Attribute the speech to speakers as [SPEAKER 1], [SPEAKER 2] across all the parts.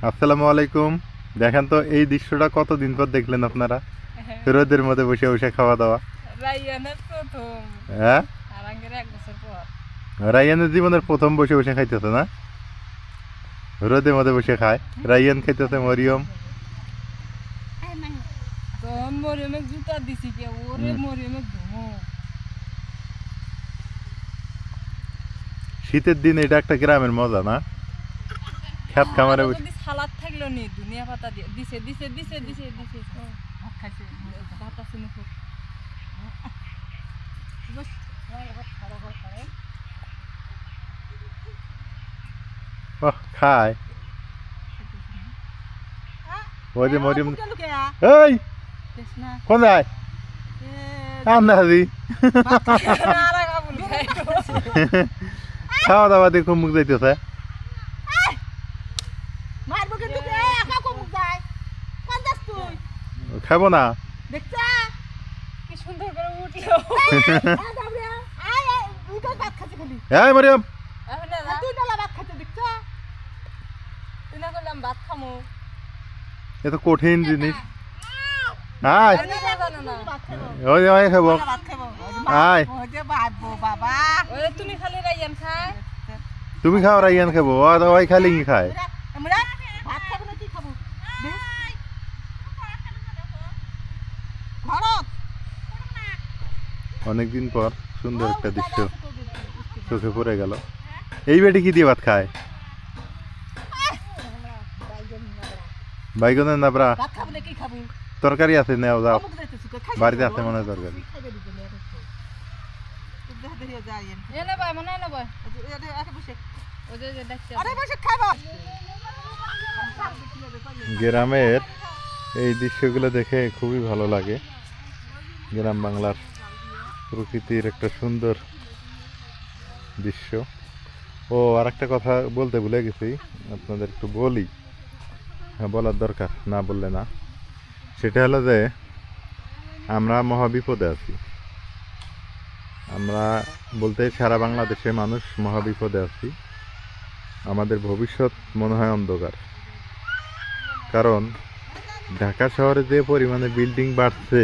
[SPEAKER 1] আসসালামু আলাইকুম। দেখেন তো এই দৃশ্যটা কতদিন পর দেখলেন আপনারা? রোদের মধ্যে বসে বসে খাওয়া দাওয়া। হ্যাঁ, রাইয়ানের জীবনের প্রথম বসে বসে খাইতেছে না, রোদের মধ্যে বসে খায়। রাইয়ান খাইতেছে, মরিয়ম শীতের দিন এটা একটা গ্রামের মজা না? খেত খামারে বসে
[SPEAKER 2] সালাদ থাকলো নি দুনিয়া পাতা দিয়ে দিছে দিছে দিছে দিছে দিছে ভাত খাইছে ভাত আছে না খুব বস
[SPEAKER 1] খায়। ওই যে মরিয়ম, এই কোন যায় আন্দাজি খাওয়া দাওয়া দিয়ে খুব মুখ যাইতেছে। খাবো না
[SPEAKER 2] কি সুন্দর করে উঠলো
[SPEAKER 1] এই মরিয়ম,
[SPEAKER 2] ভাত খামো
[SPEAKER 1] এ তো কঠিন জিনিস। আয় ওই ওই খাবো, আয়
[SPEAKER 2] তুমি খালি রাইয়ান খায়,
[SPEAKER 1] তুমি খাও, রাইয়ান খাবো, ওই খালি খায়। অনেকদিন পর সুন্দর একটা দৃশ্য চোখে পড়ে গেল। এই বেটি কি দিয়ে ভাত খায়? বাইগনের নাবড়া তরকারি আছে, নেও যাও, বাড়িতে আছে মনে হয় তরকারি। গ্রামের এই দৃশ্যগুলো দেখে খুবই ভালো লাগে। গ্রাম বাংলার প্রকৃতির একটা সুন্দর দৃশ্য। ও আর একটা কথা বলতে ভুলে গেছি, আপনাদের একটু বলি, হ্যাঁ বলার দরকার, না বললে না। সেটা হলো যে আমরা মহাবিপদে আছি। আমরা বলতে সারা বাংলাদেশে মানুষ মহাবিপদে আছি। আমাদের ভবিষ্যৎ মনে হয় অন্ধকার। কারণ ঢাকা শহরে যে পরিমাণে বিল্ডিং বাড়ছে,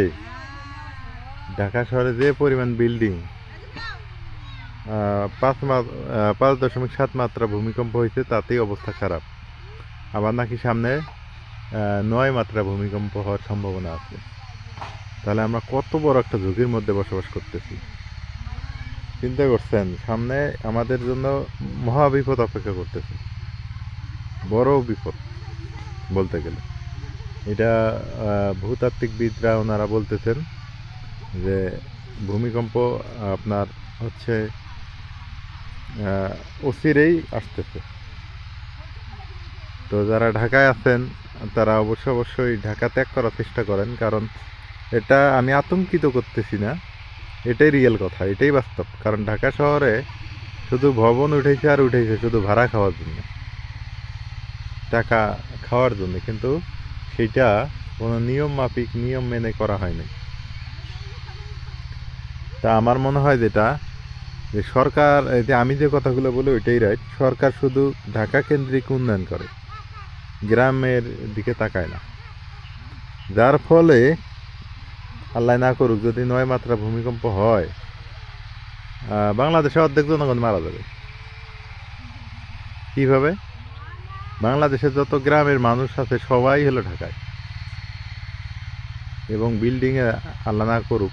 [SPEAKER 1] ঢাকা শহরে যে পরিমাণ বিল্ডিং, 5.7 মাত্রা ভূমিকম্প হয়েছে, তাতেই অবস্থা খারাপ। আবার নাকি সামনে 9 মাত্রা ভূমিকম্প হওয়ার সম্ভাবনা আছে। তাহলে আমরা কত বড় একটা ঝুঁকির মধ্যে বসবাস করতেছি, চিন্তা করছেন? সামনে আমাদের জন্য মহা বিপদ অপেক্ষা করতেছে, বড় বিপদ বলতে গেলে। এটা ভূতাত্ত্বিকবিদরা ওনারা বলতেছেন যে ভূমিকম্প আপনার হচ্ছে অচিরেই আসতেছে। তো যারা ঢাকায় আছেন তারা অবশ্যই ঢাকা ত্যাগ করার চেষ্টা করেন। কারণ এটা আমি আতঙ্কিত করতেছি না, এটাই রিয়েল কথা, এটাই বাস্তব। কারণ ঢাকা শহরে শুধু ভবন উঠেছে আর উঠেছে শুধু ভাড়া খাওয়ার জন্য, টাকা খাওয়ার জন্য, কিন্তু সেটা কোনো নিয়ম মাফিক, নিয়ম মেনে করা হয়নি। তা আমার মনে হয় যেটা, যে সরকার, যে আমি যে কথাগুলো বলি ওইটাই রাইট। সরকার শুধু ঢাকা কেন্দ্রিক উন্নয়ন করে, গ্রামের দিকে তাকায় না। যার ফলে আল্লাহ না করুক যদি 9 মাত্রা ভূমিকম্প হয়, বাংলাদেশে অর্ধেক জনগণ মারা যাবে। কিভাবে? বাংলাদেশের যত গ্রামের মানুষ আছে সবাই হলো ঢাকায়, এবং বিল্ডিংয়ে আল্লাহ না করুক,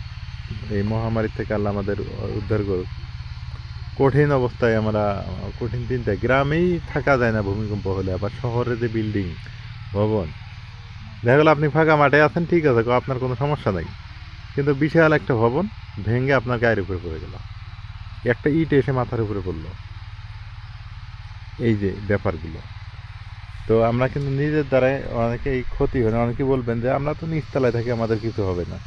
[SPEAKER 1] এই মহামারী থেকে আল্লাহ আমাদের উদ্ধার করুক। কঠিন অবস্থায় আমরা, কঠিন চিন্তায়, গ্রামেই থাকা যায় না ভূমিকম্প হলে। আবার শহরে যে বিল্ডিং, ভবন, দেখা গেল আপনি ফাঁকা মাঠে আছেন, ঠিক আছে, আপনার কোনো সমস্যা নাই, কিন্তু বিশাল একটা ভবন ভেঙে আপনার গায়ের উপরে পড়ে গেল, একটা ইট এসে মাথার উপরে পড়লো, এই যে ব্যাপারগুলো। তো আমরা কিন্তু নিজের দ্বারাই অনেকেই ক্ষতি হয় না। অনেকে বলবেন যে আমরা তো নিচতলায় থাকি, আমাদের কিছু হবে না।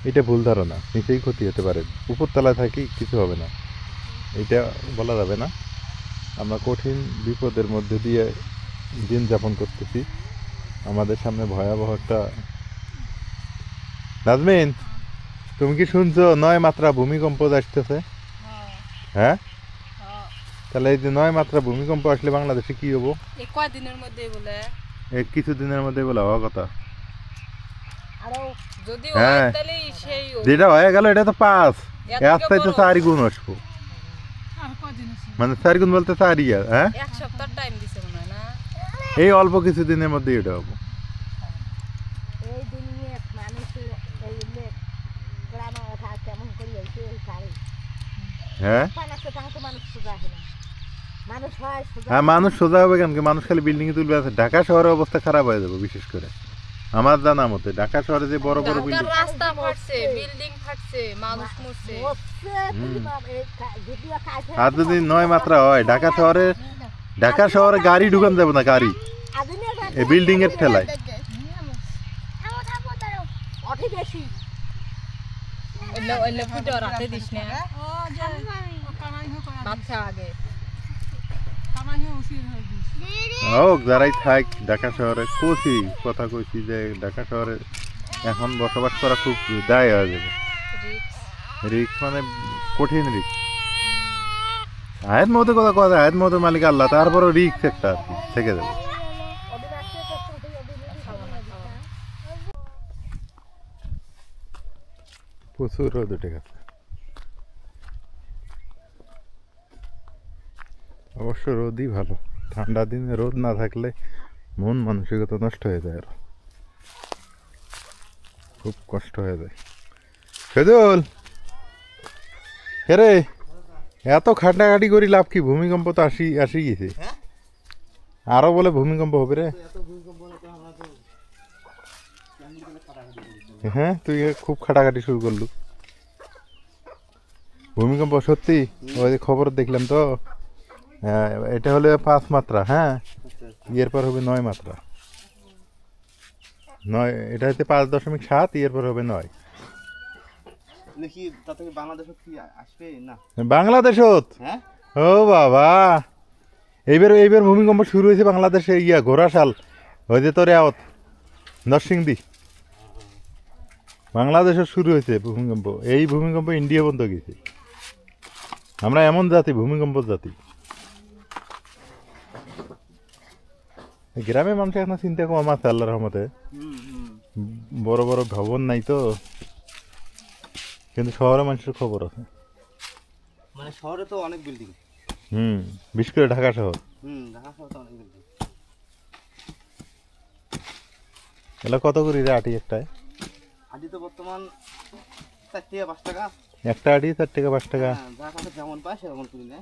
[SPEAKER 1] এটা ভুল ধারণা, নিচেই ক্ষতি হতে পারে, উপরতলায় থাকি কিছু হবে না, এটা বলা যাবে না। আমরা কঠিন বিপদের মধ্যে দিয়ে দিন যাপন করতেছি। আমাদের সামনে ভয়াবহ একটা, নাজমিন তুমি কি শুনছো 9 মাত্রা ভূমিকম্প আসতেছে? হ্যাঁ, তাহলে এই যে 9 মাত্রা ভূমিকম্প আসলে বাংলাদেশে কি হবো?
[SPEAKER 2] এই কয়দিনের মধ্যে বলে
[SPEAKER 1] এই কিছুদিনের মধ্যে বলা হওয়া কথা।
[SPEAKER 2] আরো যদি
[SPEAKER 1] হ্যাঁ।
[SPEAKER 2] হয় তাহলে সেই
[SPEAKER 1] যেটা হয়ে গেল এটা তো 5,
[SPEAKER 2] এর
[SPEAKER 1] এর
[SPEAKER 2] থেকে
[SPEAKER 1] চাইতে
[SPEAKER 2] বড়।
[SPEAKER 1] 4 গুণ আসবো।
[SPEAKER 2] আর কয়দিন আছে?
[SPEAKER 1] মানে 4 গুণ বলতে 4 ইয়ার, হ্যাঁ?
[SPEAKER 2] এক সপ্তাহ টাইম দিছে মনে হয় না?
[SPEAKER 1] এই অল্প কিছুদিনের মধ্যে এটা হবো।
[SPEAKER 3] এই দুনিয়ে মানুষের এই গ্রামে ওঠা কেমন করি হয়েছে এই শাড়ি
[SPEAKER 1] হ্যাঁ
[SPEAKER 3] পানাচ্ছে তাও তো মানুষ সোজা হয় না মানুষ হয় সোজা
[SPEAKER 1] হ্যাঁ, মানুষ সোজা হবে কেন কি? মানুষ খালি বিল্ডিং এ তুলবে আছে। ঢাকা শহরের অবস্থা খারাপ হয়ে যাবে বিশেষ করে আমার জানা মতে। ঢাকা শহরে যে বড় বড়
[SPEAKER 2] ঢাকার
[SPEAKER 1] বিল্ডিং,
[SPEAKER 2] রাস্তা ফাটছে, বিল্ডিং ফাটছে, মানুষ মরছে।
[SPEAKER 3] হচ্ছে তুমি যদিও কাছে
[SPEAKER 1] আর যদি 9 মাত্রা হয় ঢাকা শহরে গাড়ি ঢুকান যাবে না, গাড়ি এই বিল্ডিং এর ঠেলায়।
[SPEAKER 3] অঠি বেশি
[SPEAKER 2] এলে ফুটো রাতে দিস না। বাচ্চা আগে
[SPEAKER 1] হোক যারাই থাক ঢাকা শহরে, কইছি কথা কইছি যে ঢাকা শহরে এখন বসবাস করা খুব দায় হয়ে যাবে। রিক্স মানে কঠিন রিক্স। আয়ের মধ্যে কথা কথা, আয়ের মধ্যে মালিক আল্লাহ, তারপরও রিক্স একটা আর কি থেকে যাবে। প্রচুর রোদ উঠে গেছে। অবশ্য রোদই ভালো, ঠান্ডা দিনে রোদ না থাকলে মন মানসিকতা নষ্ট হয়ে যায়, আরো খুব কষ্ট হয়ে যায়। সেদুল রে, এত খাটাখাটি করি লাভ কি? ভূমিকম্প তো আসি গেছে, আরো বলে ভূমিকম্প হবে রে। হ্যাঁ, তুই খুব খাটাখাটি শুরু করলু। ভূমিকম্প সত্যি, ওই যে খবর দেখলাম তো। হ্যাঁ, এটা হলে 5 মাত্রা, হ্যাঁ, এরপর হবে 9 মাত্রা। 9, এটা হচ্ছে 5.7, এরপর হবে 9।
[SPEAKER 4] দেখি তাতে বাংলাদেশত কি আসবে না?
[SPEAKER 1] বাংলাদেশত?
[SPEAKER 4] হ্যাঁ,
[SPEAKER 1] ও বাবা, এইবার ভূমিকম্প শুরু হয়েছে বাংলাদেশে, ঘোড়াশাল, ওই যে তোর আওত নরসিংদী, বাংলাদেশে শুরু হয়েছে ভূমিকম্প। এই ভূমিকম্প ইন্ডিয়া পর্যন্ত গেছে। আমরা এমন জাতি, ভূমিকম্প জাতি। গ্রামের মানুষ এখন চিন্তা কম আছে আল্লাহর রহমতে, বড় বড় ভবন নাই তো, কিন্তু শহরের মানুষের খবর আছে।
[SPEAKER 4] মানে শহরে তো অনেক বিল্ডিং।
[SPEAKER 1] বিশেষ করে ঢাকা শহর।
[SPEAKER 4] ঢাকা শহরে তো অনেক বিল্ডিং।
[SPEAKER 1] এলা কত করি রে আটি একটায়?
[SPEAKER 4] আদি তো বর্তমান 4 থেকে 5 টাকা।
[SPEAKER 1] একটা আটি 4 টাকা 5 টাকা।
[SPEAKER 4] হ্যাঁ, যার কাছে যেমন পায় সেরকম করি না।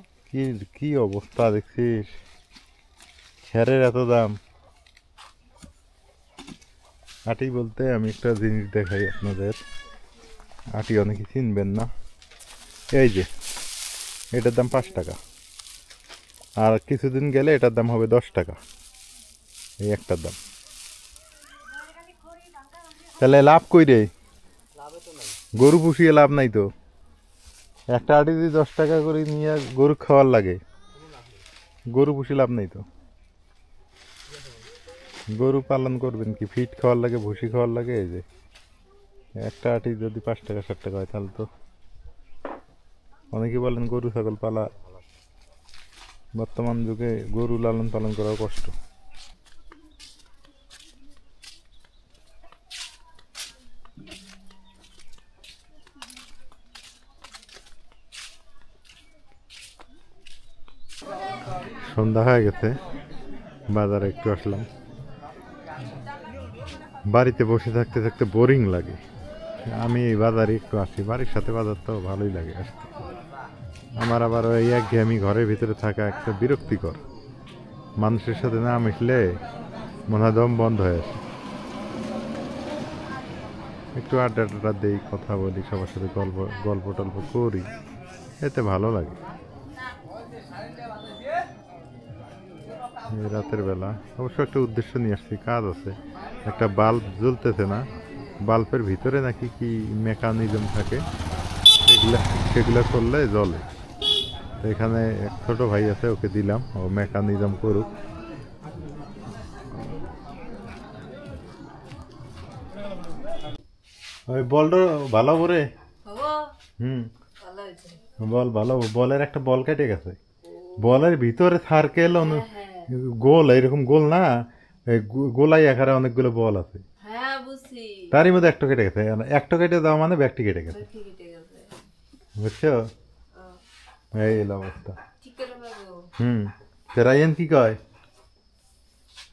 [SPEAKER 1] কি অবস্থা দেখছিস, খেরের এত দাম। আটি বলতে আমি একটা জিনিস দেখাই আপনাদের, আটি অনেকে চিনবেন না। এই যে এটার দাম 5 টাকা, আর কিছুদিন গেলে এটার দাম হবে 10 টাকা, এই একটার দাম। তাহলে লাভ কই রে? গরু পুষিয়ে লাভ নাই তো। একটা আটি যদি 10 টাকা করে নিয়ে গরু খাওয়ার লাগে, গরু পুষি লাভ নাই তো। গরু পালন করবেন কি, ফিট খাওয়ার লাগে, ভুসি খাওয়ার লাগে। এই যে একটা আটি যদি 5 টাকা 7 টাকা হয়, তাহলে তো অনেকে বলেন গরু ছাগল পালা, বর্তমান যুগে গরু লালন পালন করাও কষ্ট। সন্ধ্যা হয়ে গেছে, বাজারে একটু আসলাম। বাড়িতে বসে থাকতে থাকতে বোরিং লাগে, আমি এই বাজারে একটু আসি। বাড়ির সাথে বাজার তো ভালোই লাগে আসতে। আমার আবার ওই একঘেয়েমি ঘরের ভিতরে থাকা একটা বিরক্তিকর, মানুষের সাথে না মিশলে মনে হয় দম বন্ধ হয়ে আসে। একটু আড্ডা টাড্ডা দিই, কথা বলি, সবার সাথে গল্প টল্প করি, এতে ভালো লাগে। এই রাতের বেলা অবশ্য একটা উদ্দেশ্য নিয়ে আসছি, কাজ আছে। একটা বাল্ব জ্বলতেছে না, বাল্বের ভিতরে নাকি কি মেকানিজম থাকে, সেগুলা করলে জ্বলে। তো এখানে এক ছোট ভাই আছে, ওকে দিলাম, ও মেকানিজম করুক। ওই বলটা ভালো করে, বল ভালো, বলের একটা বল কেটে গেছে। বলের ভিতরে সার্কেল গোল, এরকম গোল না, এই গোলাই আকারে অনেকগুলো বল আছে,
[SPEAKER 2] হ্যাঁ বুঝছি।
[SPEAKER 1] তারই মধ্যে একটা কেটে গেছে, একটা কেটে দেওয়া মানে ব্যাগটি কেটে গেছে,
[SPEAKER 2] ঠিক কেটে গেছে।
[SPEAKER 1] বুঝছো?
[SPEAKER 2] ও,
[SPEAKER 1] এই হলো অবস্থা।
[SPEAKER 2] ঠিক করে পাবো।
[SPEAKER 1] তো রায়ান কি কয়?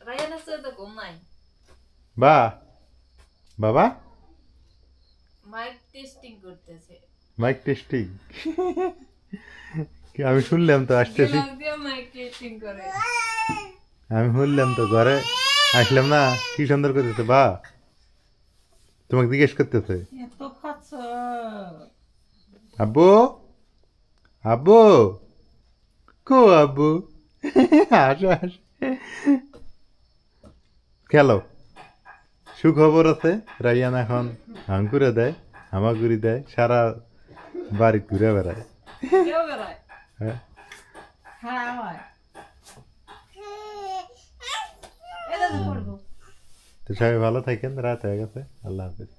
[SPEAKER 2] রায়ানের সাথে তো ঘুম নাই।
[SPEAKER 1] বা বাবা
[SPEAKER 2] মাইক টেস্টিং করতেছে।
[SPEAKER 1] মাইক টেস্টিং আমি শুনলাম তো, আসতেছি
[SPEAKER 2] দিমাগ দিয়ে মাইক টেস্টিং করে।
[SPEAKER 1] আমি শুনলাম তো, ঘরে আসলাম না, কি সুন্দর করতেছে, বা তোমাকে জিজ্ঞেস করতেছে
[SPEAKER 2] এত খাচ্ছ?
[SPEAKER 1] আব্বু, আব্বু কো আব্বু, আসো আসো, খেলো। সুখবর আছে, রাইয়ান এখন হাঙ্কুরে দেয়, হামাগুড়ি দেয়, সারা বাড়ি ঘুরে বেড়ায়।
[SPEAKER 2] কেউ বেড়ায়?
[SPEAKER 1] হ্যাঁ,
[SPEAKER 2] হ্যাঁ আমার। এটা তো পড়বো।
[SPEAKER 1] তো সবাই ভালো থাকেন, রাত হয়ে গেছে, আল্লাহ হাফিজ।